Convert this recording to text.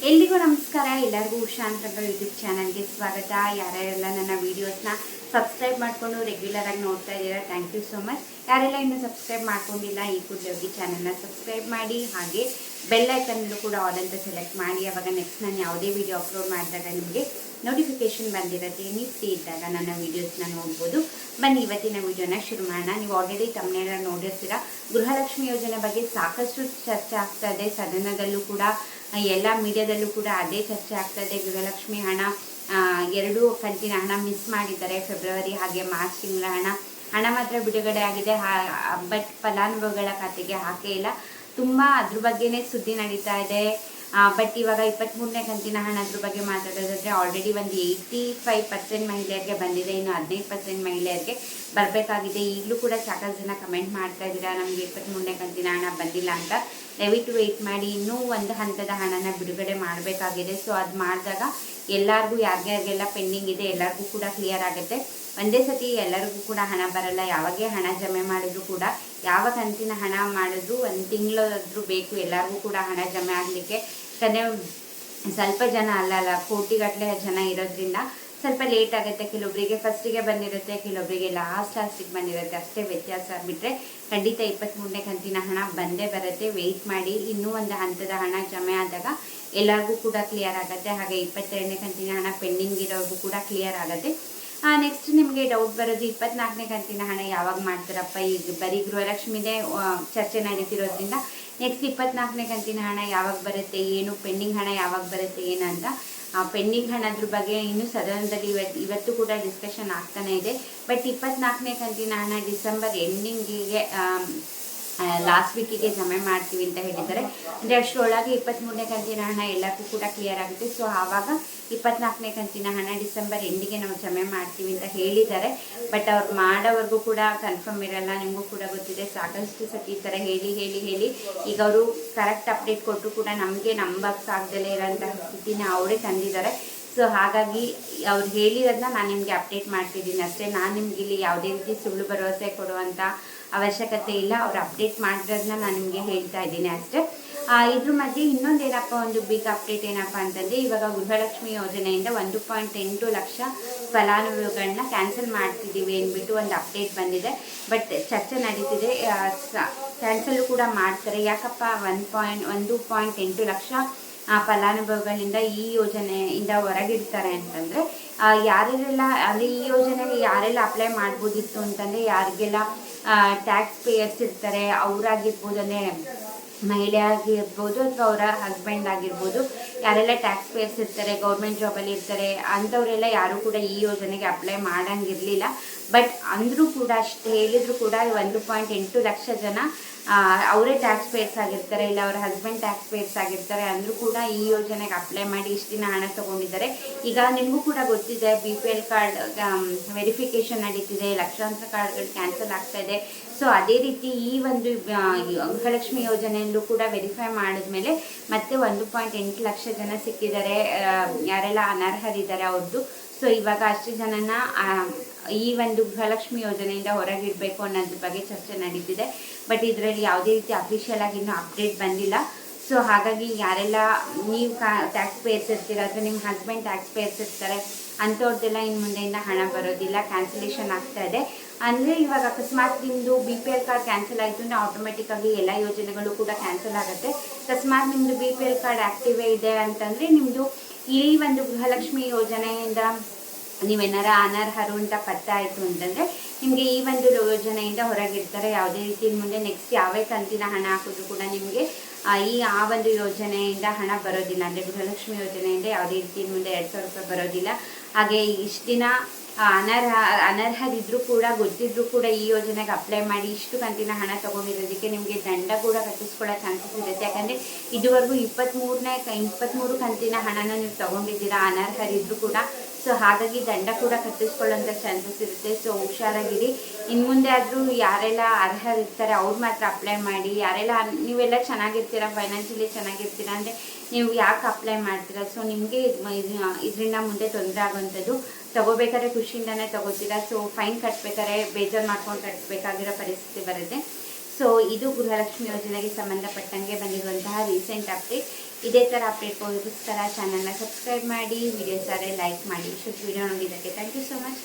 ಎಲ್ಲಿಗೂ ನಮಸ್ಕಾರ. ಎಲ್ಲರಿಗೂ ಉಷಾ ಅಂತ ಯೂಟ್ಯೂಬ್ ಚಾನಲ್ಗೆ ಸ್ವಾಗತ. ಯಾರ್ಯಾರೆಲ್ಲ ನನ್ನ ವೀಡಿಯೋಸ್ನ ಸಬ್ಸ್ಕ್ರೈಬ್ ಮಾಡಿಕೊಂಡು ರೆಗ್ಯುಲರ್ ಆಗಿ ನೋಡ್ತಾ ಇದ್ದೀರಾ, ಥ್ಯಾಂಕ್ ಯು ಸೋ ಮಚ್. ಯಾರೆಲ್ಲ ಇನ್ನೂ ಸಬ್ಸ್ಕ್ರೈಬ್ ಮಾಡ್ಕೊಂಡಿಲ್ಲ ಈ ಕೂಡಲೇ ಹೋಗಿ ಚಾನಲ್ನ ಸಬ್ಸ್ಕ್ರೈಬ್ ಮಾಡಿ, ಹಾಗೆ ಬೆಲ್ ಐಕನ್ನಲ್ಲೂ ಕೂಡ ಆಲ್ ಅಂತ ಸೆಲೆಕ್ಟ್ ಮಾಡಿ. ಆವಾಗ ನೆಕ್ಸ್ಟ್ ನಾನು ಯಾವುದೇ ವೀಡಿಯೋ ಅಪ್ಲೋಡ್ ಮಾಡಿದಾಗ ನಿಮಗೆ ನೋಟಿಫಿಕೇಶನ್ ಬಂದಿರುತ್ತೆ. ನೀವು ಫ್ರೀ ಇದ್ದಾಗ ನನ್ನ ವೀಡಿಯೋಸ್ನ ನೋಡ್ಬೋದು. ಬನ್ನಿ ಇವತ್ತಿನ ವೀಡಿಯೋನ ಶುರು ಮಾಡೋಣ. ನೀವು ಆಲ್ರೆಡಿ ತಮ್ಮನೆಲ್ಲ ನೋಡಿರ್ತೀರ, ಗೃಹಲಕ್ಷ್ಮಿ ಯೋಜನೆ ಬಗ್ಗೆ ಸಾಕಷ್ಟು ಚರ್ಚೆ ಆಗ್ತಾ ಇದೆ. ಸದನದಲ್ಲೂ ಕೂಡ ಎಲ್ಲ ಮೀಡಿಯಾದಲ್ಲೂ ಕೂಡ ಅದೇ ಚರ್ಚೆ ಆಗ್ತಾಯಿದೆ. ಗೃಹಲಕ್ಷ್ಮಿ ಹಣ 2 ಕಂತಿನ ಹಣ ಮಿಸ್ ಮಾಡಿದ್ದಾರೆ, ಫೆಬ್ರವರಿ ಹಾಗೆ ಮಾರ್ಚ್ ತಿಂಗಳ ಹಣ ಮಾತ್ರ ಬಿಡುಗಡೆ ಆಗಿದೆ. ಬಟ್ ಫಲಾನುಭವಿಗಳ ಖಾತೆಗೆ ಹಾಕೇ ಇಲ್ಲ. ತುಂಬ ಅದ್ರ ಬಗ್ಗೆನೇ ಸುದ್ದಿ ನಡೀತಾ ಇದೆ. ಬಟ್ ಇವಾಗ 23ನೇ ಕಂತಿನ ಹಣ ಅದ್ರ ಬಗ್ಗೆ ಮಾತಾಡೋದಾದರೆ ಆಲ್ರೆಡಿ ಒಂದು 85% ಮಹಿಳೆಯರಿಗೆ ಬಂದಿದೆ, ಇನ್ನು 15% ಮಹಿಳೆಯರಿಗೆ ಬರಬೇಕಾಗಿದೆ. ಈಗಲೂ ಕೂಡ ಸಾಕಷ್ಟು ಜನ ಕಮೆಂಟ್ ಮಾಡ್ತಾ ಇದ್ದೀರಾ ನಮಗೆ 23ನೇ ಕಂತಿನ ಹಣ ಬಂದಿಲ್ಲ ಅಂತ. ದಯವಿಟ್ಟು ವೆಯ್ಟ್ ಮಾಡಿ, ಇನ್ನೂ ಒಂದು ಹಂತದ ಹಣನ ಬಿಡುಗಡೆ ಮಾಡಬೇಕಾಗಿದೆ. ಸೊ ಅದು ಮಾಡಿದಾಗ ಎಲ್ಲರಿಗೂ ಯಾರಿಗೆಲ್ಲ ಪೆಂಡಿಂಗ್ ಇದೆ ಎಲ್ಲರಿಗೂ ಕೂಡ ಕ್ಲಿಯರ್ ಆಗುತ್ತೆ. ಒಂದೇ ಸತಿ ಎಲ್ಲರಿಗೂ ಕೂಡ ಹಣ ಬರಲ್ಲ. ಯಾವಾಗೇ ಹಣ ಜಮೆ ಮಾಡಿದ್ರು ಕೂಡ, ಯಾವ ಕಂತಿನ ಹಣ ಮಾಡಿದ್ರು 1 ತಿಂಗಳಾದರೂ ಬೇಕು ಎಲ್ಲರಿಗೂ ಕೂಡ ಹಣ ಜಮೆ ಆಗಲಿಕ್ಕೆ. ಯಾಕಂದರೆ ಸ್ವಲ್ಪ ಜನ ಅಲ್ಲ ಕೋಟಿಗಟ್ಟಲೆ ಜನ ಇರೋದ್ರಿಂದ ಸ್ವಲ್ಪ ಲೇಟ್ ಆಗುತ್ತೆ. ಕೆಲವೊಬ್ಬರಿಗೆ ಫಸ್ಟಿಗೆ ಬಂದಿರುತ್ತೆ, ಕೆಲವೊಬ್ಬರಿಗೆ ಲಾಸ್ಟಿಗೆ ಬಂದಿರುತ್ತೆ, ಅಷ್ಟೇ ವ್ಯತ್ಯಾಸ. ಬಿಟ್ಟರೆ ಖಂಡಿತ 23ನೇ ಕಂತಿನ ಹಣ ಬಂದೇ ಬರುತ್ತೆ. ವೆಯ್ಟ್ ಮಾಡಿ, ಇನ್ನೂ ಒಂದು ಹಂತದ ಹಣ ಜಮೆ ಆದಾಗ ಎಲ್ಲರಿಗೂ ಕೂಡ ಕ್ಲಿಯರ್ ಆಗುತ್ತೆ. ಹಾಗೆ 22ನೇ ಕಂತಿನ ಹಣ ಪೆಂಡಿಂಗ್ ಇರೋರಿಗೂ ಕೂಡ ಕ್ಲಿಯರ್ ಆಗುತ್ತೆ. ನೆಕ್ಸ್ಟ್ ನಿಮಗೆ ಡೌಟ್ ಬರೋದು 24ನೇ ಕಂತಿನ ಹಣ ಯಾವಾಗ ಮಾಡ್ತಾರಪ್ಪ, ಈಗ ಬರೀ ಗೃಹಲಕ್ಷ್ಮಿದೇ ಚರ್ಚೆ ನಡೀತಿರೋದ್ರಿಂದ ನೆಕ್ಸ್ಟ್ 24ನೇ ಕಂತಿನ ಹಣ ಯಾವಾಗ ಬರುತ್ತೆ, ಏನು ಪೆಂಡಿಂಗ್ ಹಣ ಯಾವಾಗ ಬರುತ್ತೆ ಏನಂತ. ಪೆಂಡಿಂಗ್ ಹಣದ್ರ ಬಗ್ಗೆ ಇನ್ನೂ ಸದನದಲ್ಲಿ ಇವತ್ತು ಕೂಡ ಡಿಸ್ಕಷನ್ ಆಗ್ತಾನೆ ಇದೆ. ಬಟ್ 24ನೇ ಕಂತಿನ ಹಣ ಡಿಸೆಂಬರ್ ಎಂಡಿಂಗಿಗೆ ಲಾಸ್ಟ್ ವೀಕಿಗೆ ಜಮೆ ಮಾಡ್ತೀವಿ ಅಂತ ಹೇಳಿದ್ದಾರೆ. ಅಂದರೆ ಅಷ್ಟರೊಳಗೆ 23ನೇ ಕಂತಿನ ಹಣ ಎಲ್ಲರಿಗೂ ಕೂಡ ಕ್ಲಿಯರ್ ಆಗುತ್ತೆ. ಸೊ ಆವಾಗ 24ನೇ ಕಂತಿನ ಹಣ ಡಿಸೆಂಬರ್ ಎಂಡಿಗೆ ನಾವು ಜಮೆ ಮಾಡ್ತೀವಿ ಅಂತ ಹೇಳಿದ್ದಾರೆ. ಬಟ್ ಅವ್ರು ಮಾಡೋವರೆಗೂ ಕೂಡ ಕನ್ಫರ್ಮ್ ಇರಲ್ಲ. ನಿಮಗೂ ಕೂಡ ಗೊತ್ತಿದೆ, ಸಾಕಷ್ಟು ಸತಿ ಈ ಥರ ಹೇಳಿ ಈಗ ಅವರು ಕರೆಕ್ಟ್ ಅಪ್ಡೇಟ್ ಕೊಟ್ಟರು ಕೂಡ ನಮಗೆ ನಂಬಕ್ಕಾಗ್ದಲೇ ಇರೋಂತಹ ಸ್ಥಿತಿನ ಅವರೇ ತಂದಿದ್ದಾರೆ. ಸೊ ಹಾಗಾಗಿ ಅವ್ರು ಹೇಳಿರೋದನ್ನ ನಾನು ನಿಮಗೆ ಅಪ್ಡೇಟ್ ಮಾಡ್ತಿದ್ದೀನಿ ಅಷ್ಟೇ. ನಾನು ನಿಮ್ಗೆ ಇಲ್ಲಿ ಯಾವುದೇ ರೀತಿ ಸುಳ್ಳು ಭರವಸೆ ಕೊಡುವಂಥ ಅವಶ್ಯಕತೆ ಇಲ್ಲ. ಅವ್ರು ಅಪ್ಡೇಟ್ ಮಾಡಿರೋದನ್ನ ನಾನು ನಿಮಗೆ ಹೇಳ್ತಾ ಇದ್ದೀನಿ ಅಷ್ಟೇ. ಇದ್ರ ಮಧ್ಯೆ ಇನ್ನೊಂದು ಏನಪ್ಪ, ಒಂದು ಬಿಗ್ ಅಪ್ಡೇಟ್ ಏನಪ್ಪ ಅಂತಂದರೆ, ಇವಾಗ ಗೃಹಲಕ್ಷ್ಮಿ ಯೋಜನೆಯಿಂದ 1.8 ಲಕ್ಷ ಫಲಾನುಭವಿಗಳನ್ನ ಕ್ಯಾನ್ಸಲ್ ಮಾಡ್ತಿದ್ದೀವಿ ಅಂದ್ಬಿಟ್ಟು ಒಂದು ಅಪ್ಡೇಟ್ ಬಂದಿದೆ. ಬಟ್ ಚರ್ಚೆ ನಡೀತಿದೆ, ಕ್ಯಾನ್ಸಲ್ ಕೂಡ ಮಾಡ್ತಾರೆ. ಯಾಕಪ್ಪ 1.8 ಲಕ್ಷ ಫಲಾನುಭವಿಗಳಿಂದ ಈ ಯೋಜನೆಯಿಂದ ಹೊರಗಿಡ್ತಾರೆ ಅಂತಂದರೆ, ಯಾರೆಲ್ಲ ಅಲ್ಲಿ ಈ ಯೋಜನೆಗೆ ಯಾರೆಲ್ಲ ಅಪ್ಲೈ ಮಾಡ್ಬೋದಿತ್ತು ಅಂತಂದರೆ, ಯಾರಿಗೆಲ್ಲ ಟ್ಯಾಕ್ಸ್ ಪೇಯರ್ಸ್ ಇರ್ತಾರೆ ಅವರಾಗಿರ್ಬೋದು, ಅಂದರೆ ಮಹಿಳೆ ಆಗಿರ್ಬೋದು ಅಥವಾ ಅವರ ಹಸ್ಬೆಂಡ್ ಆಗಿರ್ಬೋದು, ಯಾರೆಲ್ಲ ಟ್ಯಾಕ್ಸ್ ಪೇಯರ್ಸ್ ಇರ್ತಾರೆ, ಗೌರ್ಮೆಂಟ್ ಜಾಬಲ್ಲಿ ಇರ್ತಾರೆ, ಅಂಥವರೆಲ್ಲ ಯಾರೂ ಕೂಡ ಈ ಯೋಜನೆಗೆ ಅಪ್ಲೈ ಮಾಡೋಂಗಿರಲಿಲ್ಲ. ಬಟ್ ಅಂದರೂ ಕೂಡ ಅಷ್ಟು ಹೇಳಿದ್ರು ಕೂಡ 1.8 ಲಕ್ಷ ಜನ ಅವರೇ ಟ್ಯಾಕ್ಸ್ ಪೇಯರ್ಸ್ ಆಗಿರ್ತಾರೆ, ಇಲ್ಲ ಅವರ ಹಸ್ಬೆಂಡ್ ಟ್ಯಾಕ್ಸ್ ಪೇಯರ್ಸ್ ಆಗಿರ್ತಾರೆ. ಅಂದರೂ ಕೂಡ ಈ ಯೋಜನೆಗೆ ಅಪ್ಲೈ ಮಾಡಿ ಇಷ್ಟು ದಿನ ಹಣ ತೊಗೊಂಡಿದ್ದಾರೆ. ಈಗ ನಿಮಗೂ ಕೂಡ ಗೊತ್ತಿದೆ, BPL ಕಾರ್ಡ್ ವೆರಿಫಿಕೇಷನ್ ನಡೀತಿದೆ, ಲಕ್ಷಾಂತರ ಕಾರ್ಡ್ಗಳು ಕ್ಯಾನ್ಸಲ್ ಆಗ್ತಾ ಇದೆ. ಸೊ ಅದೇ ರೀತಿ ಈ ಒಂದು ಗೃಹಲಕ್ಷ್ಮಿ ಯೋಜನೆಯಲ್ಲೂ ಕೂಡ ವೆರಿಫೈ ಮಾಡಿದ್ಮೇಲೆ ಮತ್ತೆ 1.8 ಲಕ್ಷ ಜನ ಸಿಕ್ಕಿದ್ದಾರೆ, ಯಾರೆಲ್ಲ ಅನರ್ಹರಿದ್ದಾರೆ ಅವ್ರದ್ದು. ಸೊ ಇವಾಗ ಅಷ್ಟು ಜನನ ಈ ಒಂದು ಗೃಹಲಕ್ಷ್ಮಿ ಯೋಜನೆಯಿಂದ ಹೊರಗಿಡಬೇಕು ಅನ್ನೋದ್ರ ಬಗ್ಗೆ ಚರ್ಚೆ ನಡೀತಿದೆ. ಬಟ್ ಇದರಲ್ಲಿ ಯಾವುದೇ ರೀತಿ ಅಫಿಷಿಯಲ್ ಆಗಿ ಇನ್ನೂ ಅಪ್ಡೇಟ್ ಬಂದಿಲ್ಲ. ಸೊ ಹಾಗಾಗಿ ಯಾರೆಲ್ಲ ನೀವು ಟ್ಯಾಕ್ಸ್ ಪೇಯರ್ಸ್ ಇರ್ತೀರ ಅಥವಾ ನಿಮ್ಮ ಹಸ್ಬೆಂಡ್ ಟ್ಯಾಕ್ಸ್ ಪೇಯರ್ಸ್ ಇರ್ತಾರೆ ಅಂಥವ್ರದ್ದೆಲ್ಲ ಇನ್ನು ಮುಂದೆಯಿಂದ ಹಣ ಬರೋದಿಲ್ಲ, ಕ್ಯಾನ್ಸಲೇಷನ್ ಆಗ್ತಾ ಇದೆ. ಅಂದರೆ ಇವಾಗ ಅಕಸ್ಮಾತ್ ನಿಮ್ಮದು BPL ಕಾರ್ಡ್ ಕ್ಯಾನ್ಸಲ್ ಆಯಿತು ಅಂದರೆ ಆಟೋಮೆಟಿಕ್ಕಾಗಿ ಎಲ್ಲ ಯೋಜನೆಗಳು ಕೂಡ ಕ್ಯಾನ್ಸಲ್ ಆಗುತ್ತೆ. ಅಕಸ್ಮಾತ್ ನಿಮ್ಮದು BPL ಕಾರ್ಡ್ ಆ್ಯಕ್ಟಿವೇ ಇದೆ ಅಂತಂದರೆ ನಿಮ್ಮದು ಈ ಒಂದು ಗೃಹಲಕ್ಷ್ಮಿ ಯೋಜನೆಯಿಂದ ನೀವೇನಾರ ಅನರ್ಹರು ಅಂತ ಪತ್ತೆ ಆಯಿತು ಅಂತಂದರೆ ನಿಮಗೆ ಈ ಒಂದು ಯೋಜನೆಯಿಂದ ಹೊರಗಿರ್ತಾರೆ. ಯಾವುದೇ ರೀತಿ ಮುಂದೆ ನೆಕ್ಸ್ಟ್ ಯಾವೇ ಕಂತಿನ ಹಣ ಹಾಕಿದ್ರು ಕೂಡ ನಿಮಗೆ ಆ ಒಂದು ಯೋಜನೆಯಿಂದ ಹಣ ಬರೋದಿಲ್ಲ. ಅಂದರೆ ಗೃಹಲಕ್ಷ್ಮಿ ಯೋಜನೆಯಿಂದ ಯಾವುದೇ ರೀತಿ ಮುಂದೆ 2,000 ರೂಪಾಯಿ ಬರೋದಿಲ್ಲ. ಹಾಗೆ ಇಷ್ಟು ದಿನ ಅನರ್ಹರಿದ್ದರೂ ಕೂಡ ಗೊತ್ತಿದ್ರೂ ಕೂಡ ಈ ಯೋಜನೆಗೆ ಅಪ್ಲೈ ಮಾಡಿ ಇಷ್ಟು ಕಂತಿನ ಹಣ ತೊಗೊಂಡಿರೋದಕ್ಕೆ ನಿಮಗೆ ದಂಡ ಕೂಡ ಕಟ್ಟಿಸ್ಕೊಳ್ಳೋ ಚಾನ್ಸಸ್ ಇರುತ್ತೆ. ಯಾಕಂದರೆ ಇದುವರೆಗೂ 23 ಕಂತಿನ ಹಣನ ನೀವು ತೊಗೊಂಡಿದ್ದೀರಾ ಅನರ್ಹರಿದ್ದರೂ ಕೂಡ. ಸೊ ಹಾಗಾಗಿ ದಂಡ ಕೂಡ ಕಟ್ಟಿಸ್ಕೊಳ್ಳೋಂಥ ಚಾನ್ಸಸ್ ಇರುತ್ತೆ. ಸೊ ಹುಷಾರಾಗಿರಿ. ಇನ್ನು ಮುಂದೆ ಆದರೂ ಯಾರೆಲ್ಲ ಅರ್ಹರಿರ್ತಾರೆ ಅವ್ರು ಮಾತ್ರ ಅಪ್ಲೈ ಮಾಡಿ. ಯಾರೆಲ್ಲ ನೀವೆಲ್ಲ ಚೆನ್ನಾಗಿರ್ತೀರ, ಫೈನಾನ್ಷಿಯಲಿ ಚೆನ್ನಾಗಿರ್ತೀರ ಅಂದರೆ ನೀವು ಯಾಕೆ ಅಪ್ಲೈ ಮಾಡ್ತೀರಾ? ಸೊ ನಿಮಗೆ ಇದರಿಂದ ಮುಂದೆ ತೊಂದರೆ ಆಗುವಂಥದ್ದು. ತೊಗೋಬೇಕಾದ್ರೆ ಖುಷಿಯಿಂದನೇ ತೊಗೋತೀರಾ. ಸೊ ಫೈನ್ ಕಟ್ಟಬೇಕಾದ್ರೆ ಬೇಜಾರು ಮಾಡ್ಕೊಂಡು ಕಟ್ಟಬೇಕಾಗಿರೋ ಪರಿಸ್ಥಿತಿ ಬರುತ್ತೆ. ಸೊ ಇದು ಗೃಹಲಕ್ಷ್ಮಿ ಯೋಜನೆಗೆ ಸಂಬಂಧಪಟ್ಟಂಗೆ ಬಂದಿರುವಂತಹ ರೀಸೆಂಟ್ ಅಪ್ಡೇಟ್. ಇದೇ ಥರ ಅಪ್ಡೇಟ್ಗೋಸ್ಕರ ಚಾನಲ್ನ ಸಬ್ಸ್ಕ್ರೈಬ್ ಮಾಡಿ, ವಿಡಿಯೋಸ್ ಆದರೆ ಲೈಕ್ ಮಾಡಿ. ಇಷ್ಟು ವಿಡಿಯೋ ನೋಡಿದ್ದಕ್ಕೆ ಥ್ಯಾಂಕ್ ಯು ಸೊ ಮಚ್.